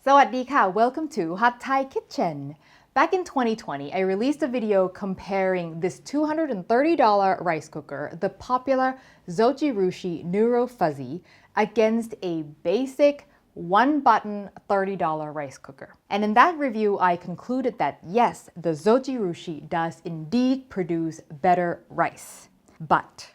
Sawadee welcome to Hot Thai Kitchen. Back in 2020, I released a video comparing this $230 rice cooker, the popular Zojirushi Neuro Fuzzy, against a basic one-button $30 rice cooker. And in that review, I concluded that yes, the Zojirushi does indeed produce better rice. But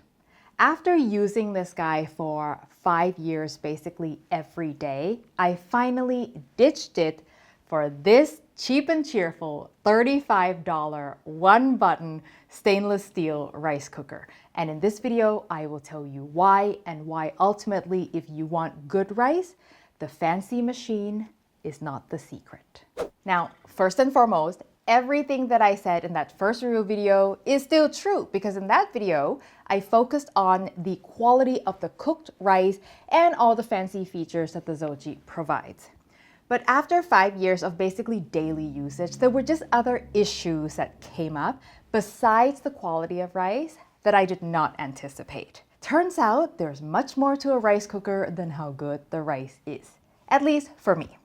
after using this guy for 5 years, basically every day, I finally ditched it for this cheap and cheerful $35 one-button stainless steel rice cooker. And in this video, I will tell you why and why ultimately, if you want good rice, the fancy machine is not the secret. Now, first and foremost, everything that I said in that first review video is still true because in that video, I focused on the quality of the cooked rice and all the fancy features that the Zoji provides. But after 5 years of basically daily usage, there were just other issues that came up besides the quality of rice that I did not anticipate. Turns out there's much more to a rice cooker than how good the rice is, at least for me.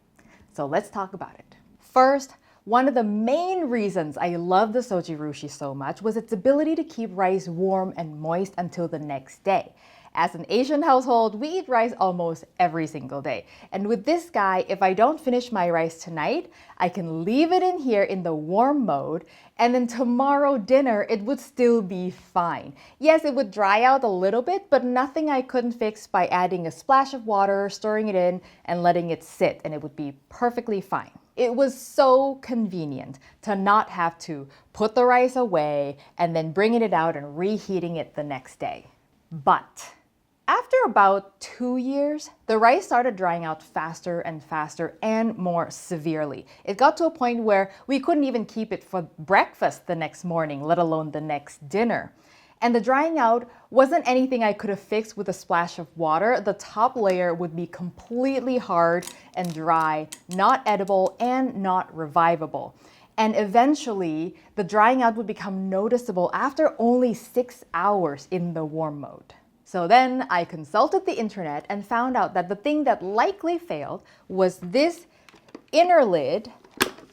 So let's talk about it. First, one of the main reasons I love the Zojirushi so much was its ability to keep rice warm and moist until the next day. As an Asian household, we eat rice almost every single day. And with this guy, if I don't finish my rice tonight, I can leave it in here in the warm mode, and then tomorrow dinner, it would still be fine. Yes, it would dry out a little bit, but nothing I couldn't fix by adding a splash of water, stirring it in, and letting it sit, and it would be perfectly fine. It was so convenient to not have to put the rice away and then bringing it out and reheating it the next day. But after about 2 years, the rice started drying out faster and faster and more severely. It got to a point where we couldn't even keep it for breakfast the next morning, let alone the next dinner. And the drying out wasn't anything I could have fixed with a splash of water. The top layer would be completely hard and dry, not edible and not revivable. And eventually, the drying out would become noticeable after only 6 hours in the warm mode. So then I consulted the internet and found out that the thing that likely failed was this inner lid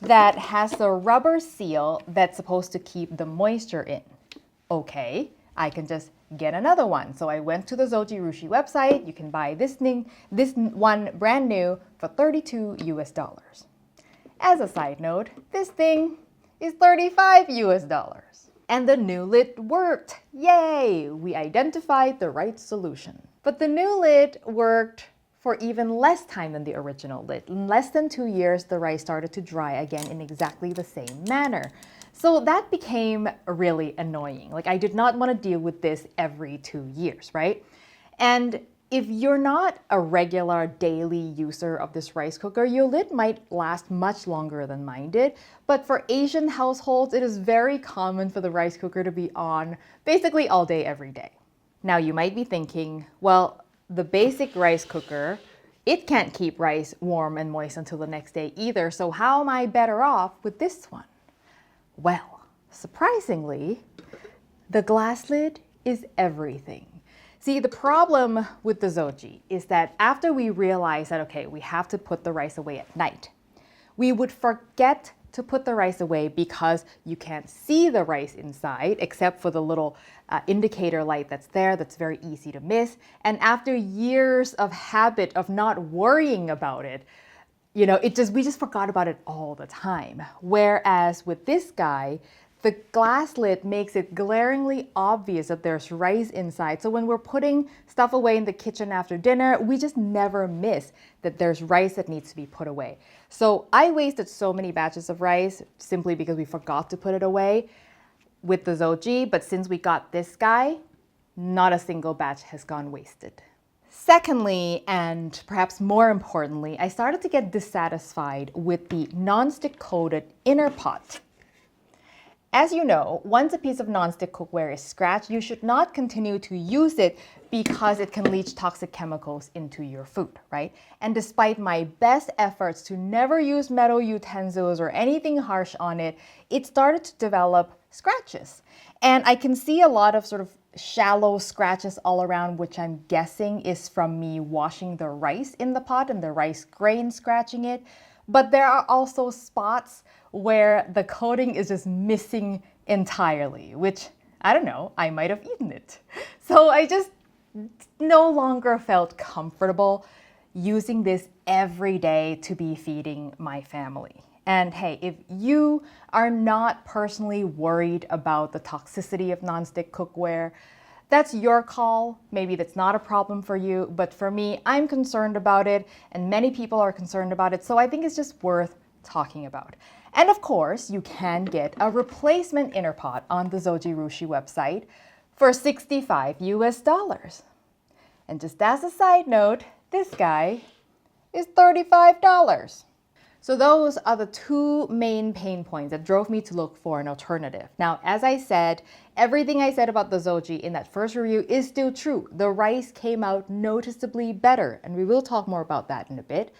that has the rubber seal that's supposed to keep the moisture in. Okay, I can just get another one. So I went to the Zojirushi website. You can buy this one brand new for $32 US. As a side note, this thing is $35 US. And the new lid worked. Yay! We identified the right solution. But the new lid worked for even less time than the original lid. In less than 2 years, the rice started to dry again in exactly the same manner. So that became really annoying. Like, I did not want to deal with this every 2 years, right? And if you're not a regular daily user of this rice cooker, your lid might last much longer than mine did. But for Asian households, it is very common for the rice cooker to be on basically all day, every day. Now you might be thinking, well, the basic rice cooker, it can't keep rice warm and moist until the next day either. So how am I better off with this one? Well, surprisingly, the glass lid is everything. See, the problem with the Zoji is that after we realize that, okay, we have to put the rice away at night, we would forget to put the rice away because you can't see the rice inside except for the little indicator light that's there that's very easy to miss. And after years of habit of not worrying about it, we just forgot about it all the time. Whereas with this guy, the glass lid makes it glaringly obvious that there's rice inside. So when we're putting stuff away in the kitchen after dinner, we just never miss that there's rice that needs to be put away. So I wasted so many batches of rice simply because we forgot to put it away with the Zoji. But since we got this guy, not a single batch has gone wasted. Secondly, and perhaps more importantly, I started to get dissatisfied with the nonstick coated inner pot. As you know, once a piece of nonstick cookware is scratched, you should not continue to use it because it can leach toxic chemicals into your food, right? And despite my best efforts to never use metal utensils or anything harsh on it, it started to develop scratches. And I can see a lot of sort of shallow scratches all around, which I'm guessing is from me washing the rice in the pot and the rice grain scratching it. but there are also spots where the coating is just missing entirely, which, I don't know, I might have eaten it. So I just no longer felt comfortable using this every day to be feeding my family. And hey, if you are not personally worried about the toxicity of nonstick cookware, that's your call. Maybe that's not a problem for you, but for me, I'm concerned about it, and many people are concerned about it, so I think it's just worth talking about. And of course, you can get a replacement inner pot on the Zojirushi website for $65 US. And just as a side note, this guy is $35. So those are the two main pain points that drove me to look for an alternative. Now, as I said, everything I said about the Zoji in that first review is still true. The rice came out noticeably better, and we will talk more about that in a bit.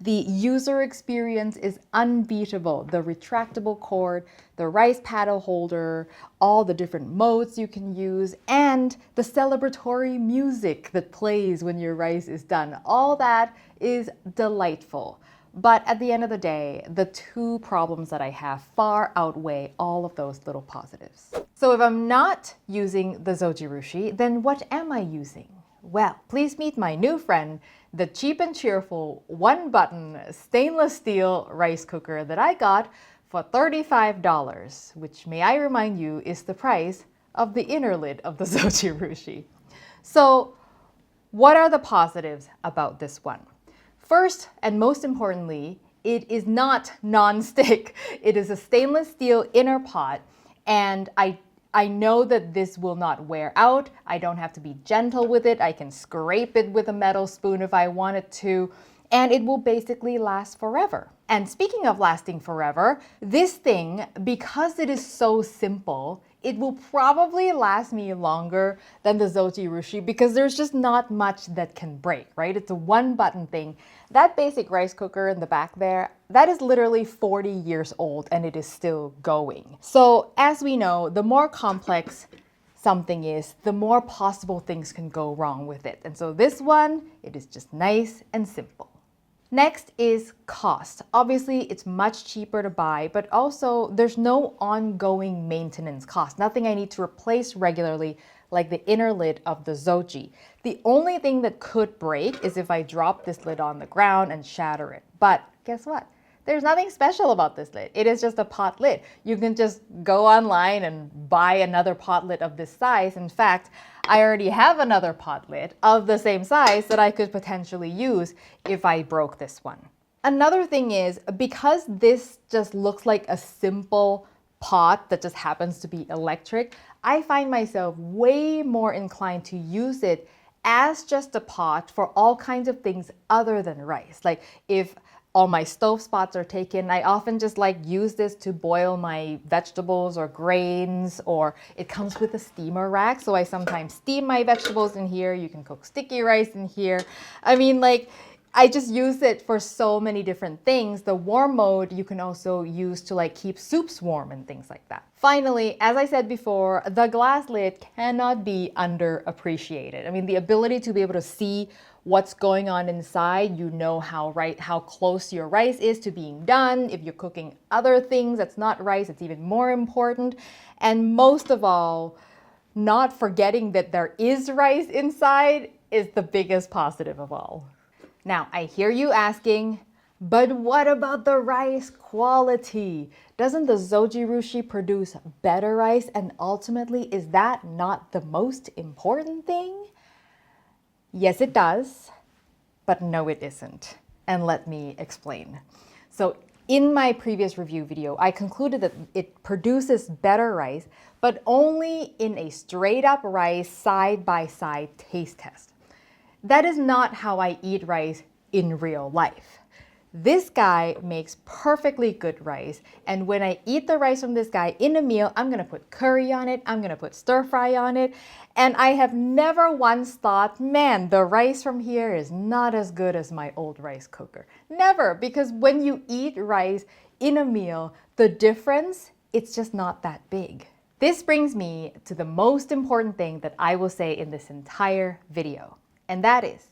The user experience is unbeatable. The retractable cord, the rice paddle holder, all the different modes you can use, and the celebratory music that plays when your rice is done. All that is delightful. But at the end of the day, the two problems that I have far outweigh all of those little positives. So if I'm not using the Zojirushi, then what am I using? Well, please meet my new friend, the cheap and cheerful one-button stainless steel rice cooker that I got for $35, which, may I remind you, is the price of the inner lid of the Zojirushi. So what are the positives about this one? First, and most importantly, it is not non-stick. It is a stainless steel inner pot, and I know that this will not wear out. I don't have to be gentle with it. I can scrape it with a metal spoon if I wanted to, and it will basically last forever. And speaking of lasting forever, this thing, because it is so simple, it will probably last me longer than the Zojirushi because there's just not much that can break, right? It's a one-button thing. That basic rice cooker in the back there, that is literally 40 years old and it is still going. So as we know, the more complex something is, the more possible things can go wrong with it. And so this one, it is just nice and simple. Next is cost. Obviously, it's much cheaper to buy, but also there's no ongoing maintenance cost. Nothing I need to replace regularly like the inner lid of the Zoji. The only thing that could break is if I drop this lid on the ground and shatter it. But guess what? There's nothing special about this lid. It is just a pot lid. You can just go online and buy another pot lid of this size. In fact, I already have another pot lid of the same size that I could potentially use if I broke this one. Another thing is, because this just looks like a simple pot that just happens to be electric, I find myself way more inclined to use it as just a pot for all kinds of things other than rice. Like if all my stove spots are taken, I often just use this to boil my vegetables or grains, or it comes with a steamer rack, so I sometimes steam my vegetables in here. You can cook sticky rice in here. I mean, I just use it for so many different things. The warm mode you can also use to keep soups warm and things like that. Finally, as I said before, the glass lid cannot be underappreciated. I mean, the ability to be able to see what's going on inside, you know how close your rice is to being done. If you're cooking other things that's not rice, it's even more important. And most of all, not forgetting that there is rice inside is the biggest positive of all. Now, I hear you asking, but what about the rice quality? Doesn't the Zojirushi produce better rice, and ultimately, is that not the most important thing? Yes, it does, but no, it isn't. And let me explain. So in my previous review video, I concluded that it produces better rice, but only in a straight up rice side-by-side taste test. That is not how I eat rice in real life. This guy makes perfectly good rice, and when I eat the rice from this guy in a meal, I'm gonna put curry on it, I'm gonna put stir fry on it, and I have never once thought, man, the rice from here is not as good as my old rice cooker. Never, because when you eat rice in a meal, the difference, it's just not that big. This brings me to the most important thing that I will say in this entire video, and that is,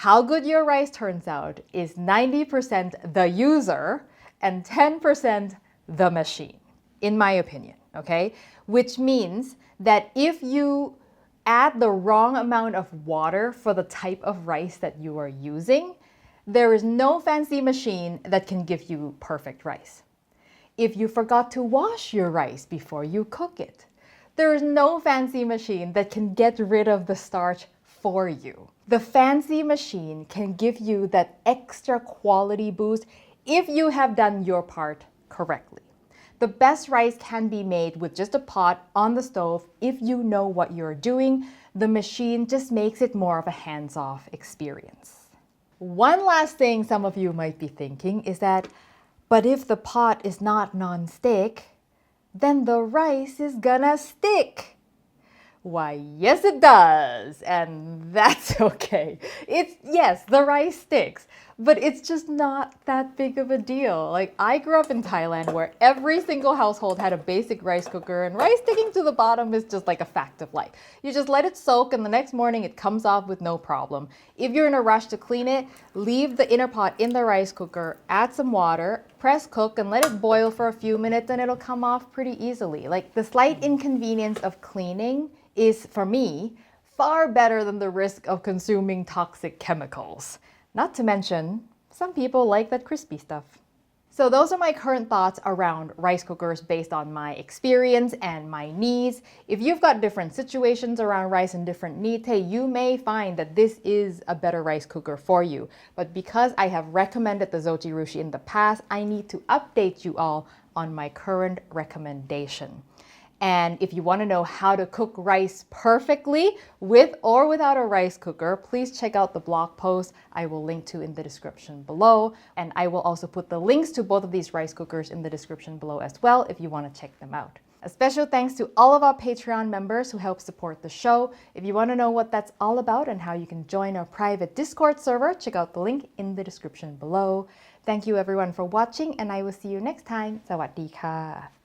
How good your rice turns out is 90% the user and 10% the machine, in my opinion, okay? Which means that if you add the wrong amount of water for the type of rice that you are using, there is no fancy machine that can give you perfect rice. If you forgot to wash your rice before you cook it, there is no fancy machine that can get rid of the starch for you. The fancy machine can give you that extra quality boost if you have done your part correctly. The best rice can be made with just a pot on the stove if you know what you're doing. The machine just makes it more of a hands-off experience. One last thing some of you might be thinking is that, but if the pot is not non-stick, then the rice is gonna stick. Why, yes it does, and that's okay. Yes, the rice sticks, but it's just not that big of a deal. Like, I grew up in Thailand where every single household had a basic rice cooker, and rice sticking to the bottom is just like a fact of life. You just let it soak, and the next morning it comes off with no problem. If you're in a rush to clean it, leave the inner pot in the rice cooker, add some water, press cook, and let it boil for a few minutes, and it'll come off pretty easily. Like, the slight inconvenience of cleaning is, for me, far better than the risk of consuming toxic chemicals. Not to mention, some people like that crispy stuff. So those are my current thoughts around rice cookers based on my experience and my needs. If you've got different situations around rice and different needs, hey, you may find that this is a better rice cooker for you. But because I have recommended the Zojirushi in the past, I need to update you all on my current recommendation. And if you want to know how to cook rice perfectly with or without a rice cooker, please check out the blog post I will link to in the description below. And I will also put the links to both of these rice cookers in the description below as well if you want to check them out. A special thanks to all of our Patreon members who help support the show. If you want to know what that's all about and how you can join our private Discord server, check out the link in the description below. Thank you everyone for watching, and I will see you next time. สวัสดีค่ะ